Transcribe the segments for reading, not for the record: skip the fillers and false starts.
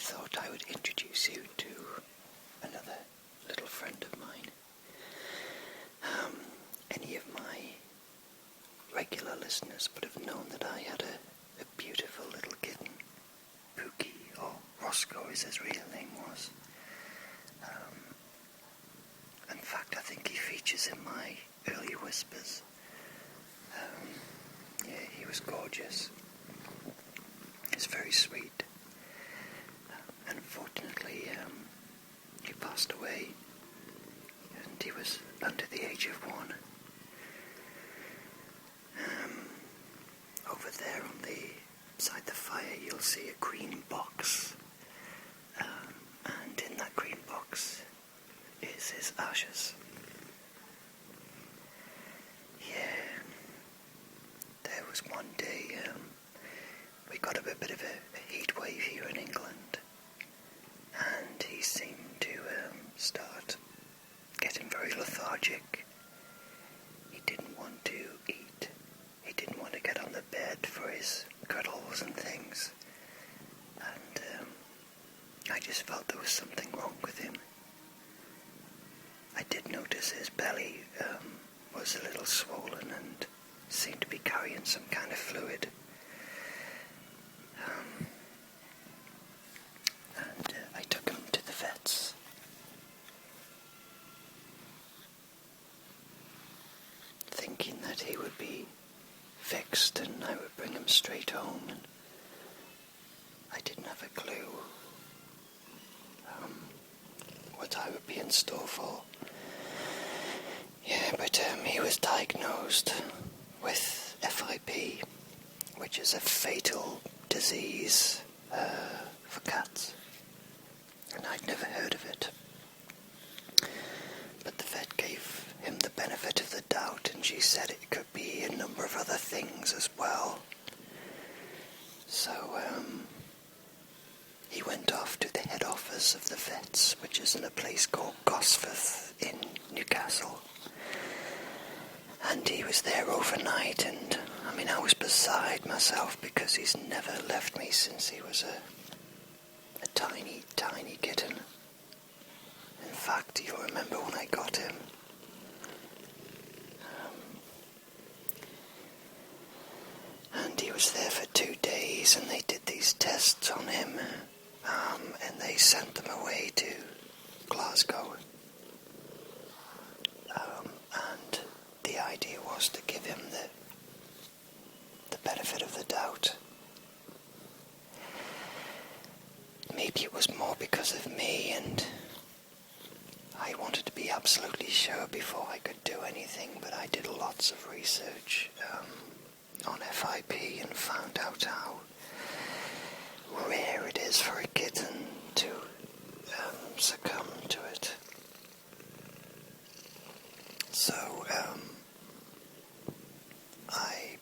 thought I would introduce you to another little friend of mine. Any of my regular listeners would have known that I had a beautiful little kitten, Pookie, or Rosco as his real name was. In fact, I think he features in my early whispers. He was gorgeous. He's very sweet. Unfortunately, he passed away, and he was under the age of 1. Over there on the beside the fire, you'll see a green box, and in that green box is his ashes. Yeah, there was one day we got a bit of a heat wave here in England, and he seemed to start getting very lethargic. He didn't want to eat. He didn't want to get on the bed for his cuddles and things. And I just felt there was something wrong with him. I did notice his belly was a little swollen and seemed to be carrying some kind of fluid. And I took him to the vets. Thinking that he would be fixed and I would bring him straight home, and I didn't have a clue what I would be in store for. Yeah, but he was diagnosed with FIP, which is a fatal disease for cats, and I'd never heard of it. But the vet gave him the benefit of the doubt, and she said it could be a number of other things as well. So he went off to the head office of the vets, which is in a place called Gosforth in Newcastle. And he was there overnight, and I was beside myself because he's never left me since he was a tiny, tiny kitten. In fact, you'll remember when I got him. And he was there for 2 days, and they did these tests on him, and they sent them away to Glasgow. And the idea was to give him the benefit of the doubt. Maybe it was more because of me, and I wanted to be absolutely sure before I could do anything, but I did lots of research on FIP and found out how rare it is for a kitten to succumb to it. So I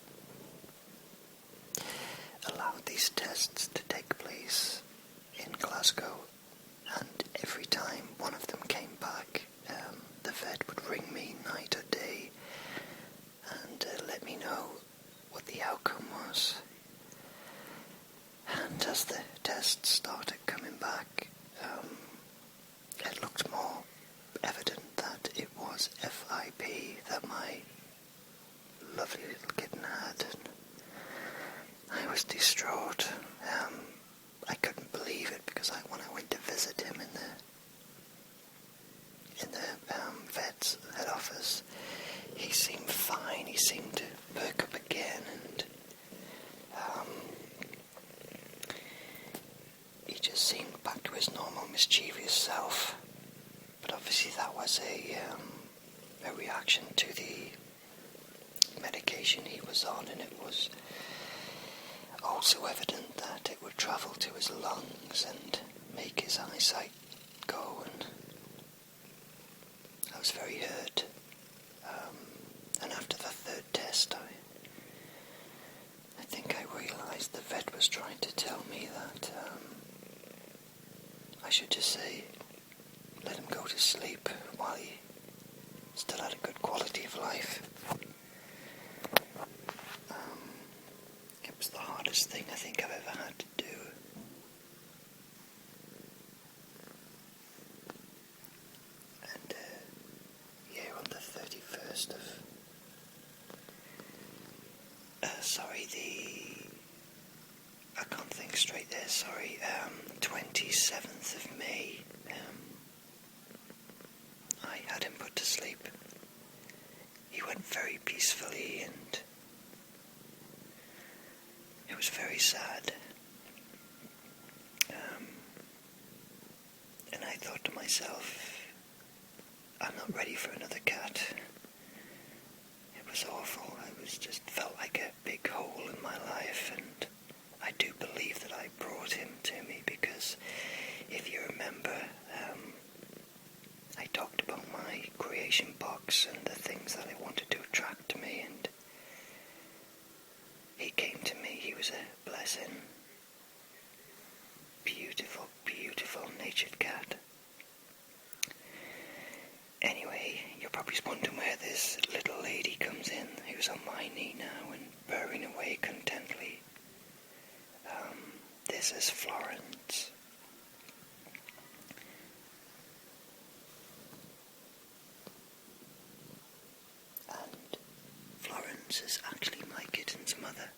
allowed these tests to take place in Glasgow, and every time one of them came back, the vet would ring me night or day and let me know what the outcome was. And as the tests started coming back, it looked more evident that it was FIP that my lovely little kitten had. And I was distraught. I couldn't believe it because when I went to visit him in the vet's head office, he seemed fine. He seemed to perk up again, and he just seemed back to his normal mischievous self. But obviously that was a reaction to the medication he was on, and it was also evident that it would travel to his lungs and make his eyesight go, and I was very hurt. And after the 3rd test, I think I realised the vet was trying to tell me that I should just say, let him go to sleep while he still had a good quality of life. It was the hardest thing I think I've ever had to do. I can't think straight there, 27th of May, I had him put to sleep. He went very peacefully, and it was very sad. And I thought to myself, I'm not ready for another cat. It was awful. I just felt like a big hole in my life, and I do believe that I brought him to me because, if you remember, I talked about my creation box and the things that I wanted to attract to me, and he came to me. He was a blessing. Beautiful, beautiful natured cat. Anyway, you're probably wondering where this little lady comes in, who's on my knee now and purring away contentedly. This is Florence. And Florence is actually my kitten's mother.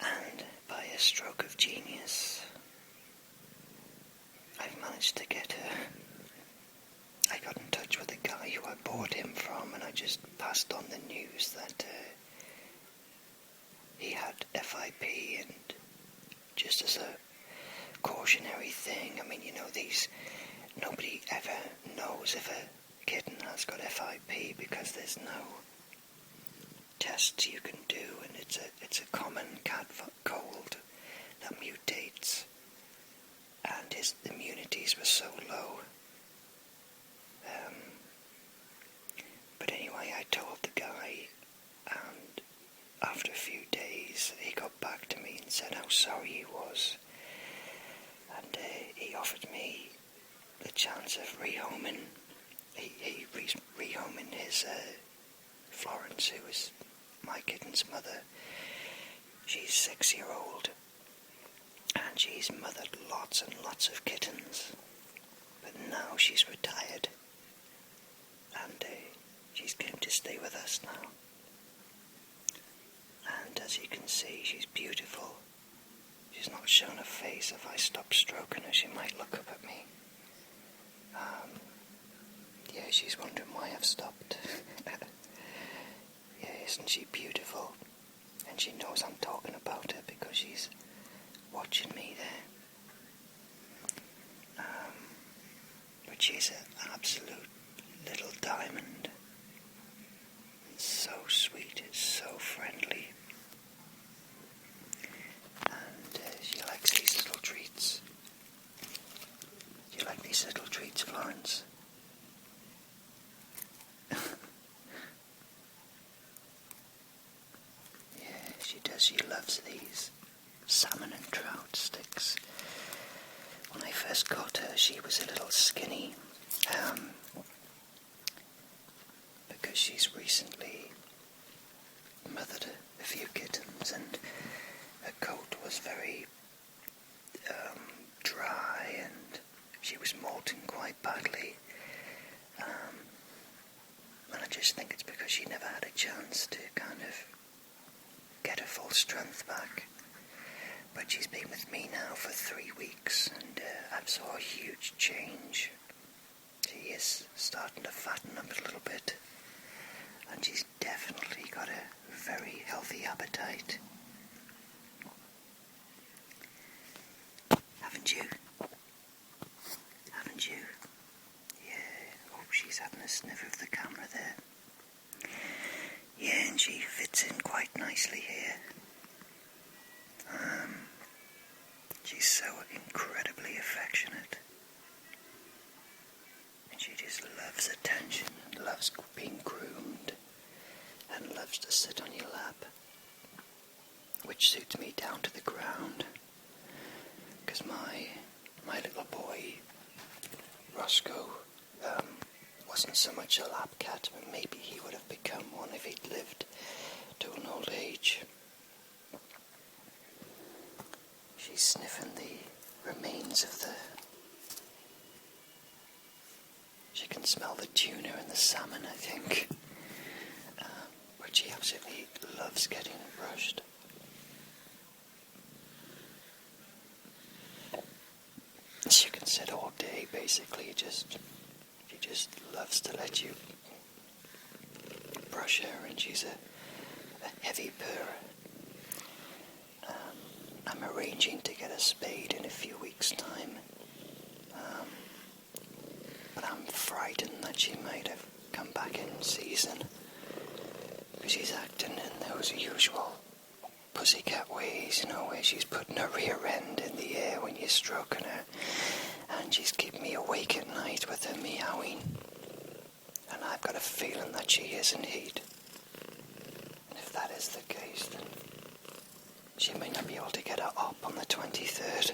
And by a stroke of genius, I've managed to get her. I got in touch with the guy who I bought him from, and I just passed on the news that he had FIP, and just as a cautionary thing, I mean, nobody ever knows if a kitten has got FIP because there's no tests you can do, and it's a common cat cold that mutates, and his immunities were so low. But anyway, I told the guy, and after a few days he got back to me and said how sorry he was, and he offered me the chance of rehoming. He rehoming his Florence, who was my kitten's mother. She's 6-year-old, and she's mothered lots and lots of kittens, but now she's retired, and she's came to stay with us now. And as you can see, she's beautiful. She's not shown her face. If I stop stroking her, she might look up at me. Yeah, she's wondering why I've stopped. Yeah, isn't she beautiful? And she knows I'm talking about her because she's watching me there. But she's an absolute little diamond. It's so sweet, it's so friendly. And she likes these little treats. Do you like these little treats, Florence? Yeah, she does. She loves these salmon and trout sticks. When I first got her, she was a little skinny, because she's recently mothered a few kittens, and her coat was very dry, and she was molting quite badly. And I just think it's because she never had a chance to kind of get her full strength back. But she's been with me now for 3 weeks, and I've saw a huge change. She is starting to fatten up a little bit, and she's definitely got a very healthy appetite. Haven't you? Haven't you? Yeah. Oh, she's having a sniff of the camera there. Yeah, and she fits in quite nicely here. She's so incredibly affectionate. And she just loves attention, and loves being groomed, and loves to sit on your lap, which suits me down to the ground, because my little boy, Rosco, wasn't so much a lap cat, but maybe he would have become one if he'd lived to an old age. She's sniffing the remains of she can smell the tuna and the salmon, I think. But she He absolutely loves getting brushed. She can sit all day, basically. She just loves to let you brush her, and she's a heavy purrer. I'm arranging to get a spade in a few weeks' time, but I'm frightened that she might have come back in season, because she's acting in those usual pussycat ways, where she's putting her rear end in the air when you're stroking her, and she's keeping me awake at night with her meowing, and I've got a feeling that she is in heat. And if that is the case, then she may not be able to get her up on the 23rd.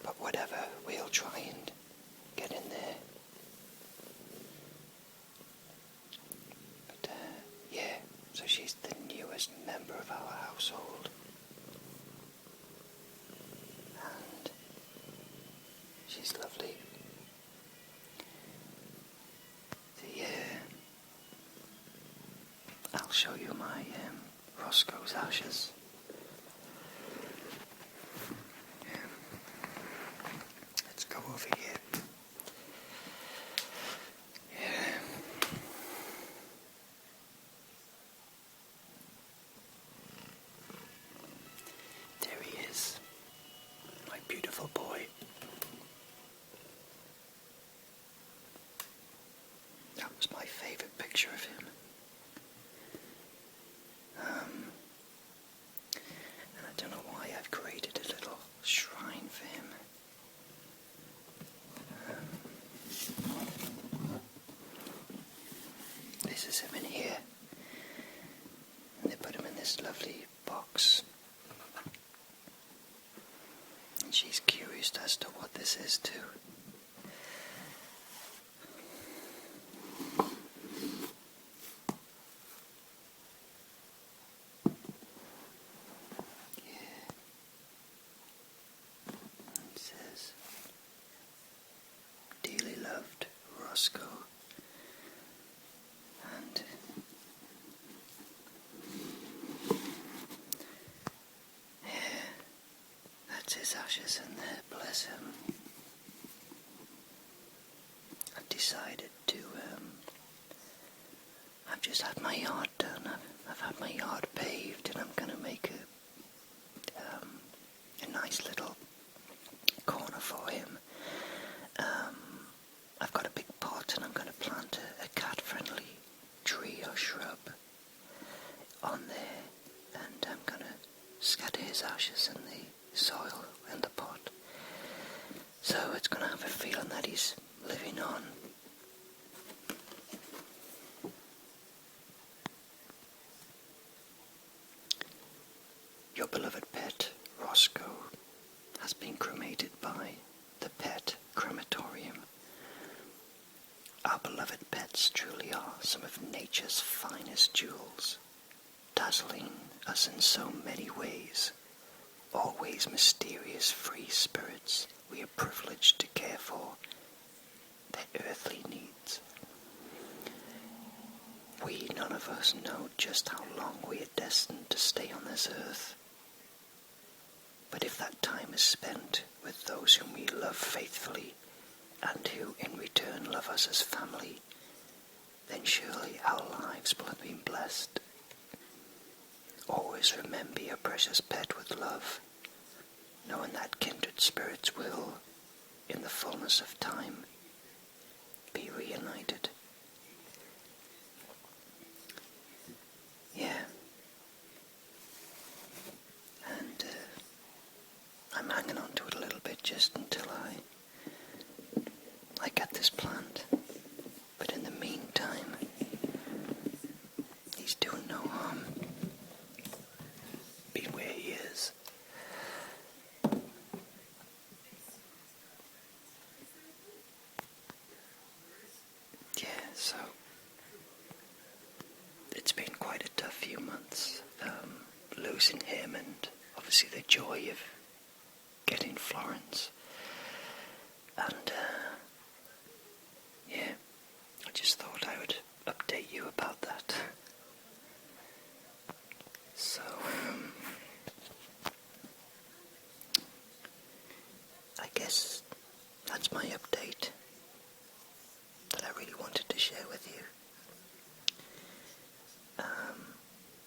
But whatever, we'll try and get in there. But, yeah, so she's the newest member of our household. And she's lovely. I'll show you my Rosco's ashes. Let's go over here. Yeah. There he is, my beautiful boy. That was my favourite picture of him. And I don't know why I've created a little shrine for him. This is him in here. And they put him in this lovely box. And she's curious as to what this is too. Dearly loved Rosco, and yeah, that's his ashes in there, bless him. I've decided to, I've just had my yard done, I've had my yard paved, and I'm going to make a nice little corner for him. I've got a big pot and I'm going to plant a cat-friendly tree or shrub on there, and I'm going to scatter his ashes in the soil in the pot. So it's going to have a feeling that he's living on. Your beloved pet, Rosco, has been cremated by the Pet Crematorium. Our beloved pets truly are some of nature's finest jewels, dazzling us in so many ways, always mysterious free spirits we are privileged to care for their earthly needs. We, none of us, know just how long we are destined to stay on this earth. But if that time is spent with those whom we love faithfully, and who in return love us as family, then surely our lives will have been blessed. Always remember your precious pet with love, knowing that kindred spirits will, in the fullness of time, be reunited. Yeah. And I'm hanging on to it a little bit just until I get this plant. But in the meantime, he's doing no harm. Being where he is. Yeah, so it's been quite a tough few months, losing him, and obviously the joy of getting Florence. And yeah, I just thought I would update you about that. So, I guess that's my update that I really wanted to share with you.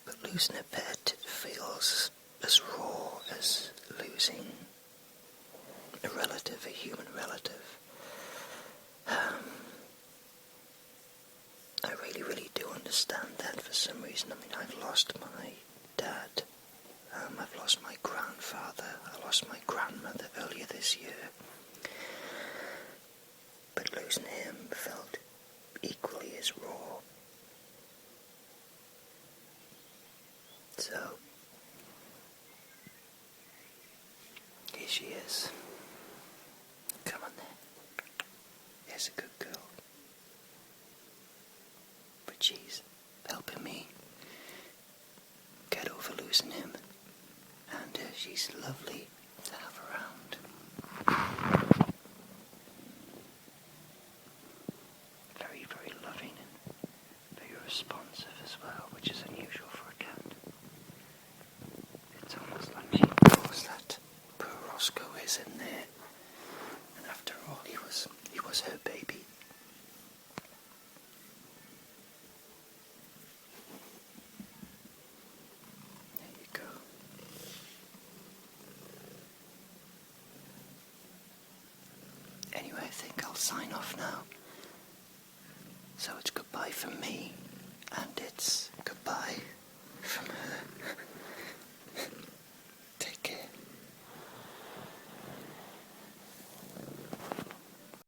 But losing a pet feels as raw as losing a relative, a human relative. I really do understand that for some reason. I mean, I've lost my dad, I've lost my grandfather, I lost my grandmother earlier this year. But losing him felt equally as raw. So, here she is. Come on there. Here's a good girl. But she's helping me get over losing him. And she's lovely to have around. Very loving and very responsive as well, which is unusual for a cat. It's almost like she knows that poor Rosco is in there, and after all, he was her baby. There you go. Anyway, I think I'll sign off now. So it's goodbye from me, and it's goodbye from her.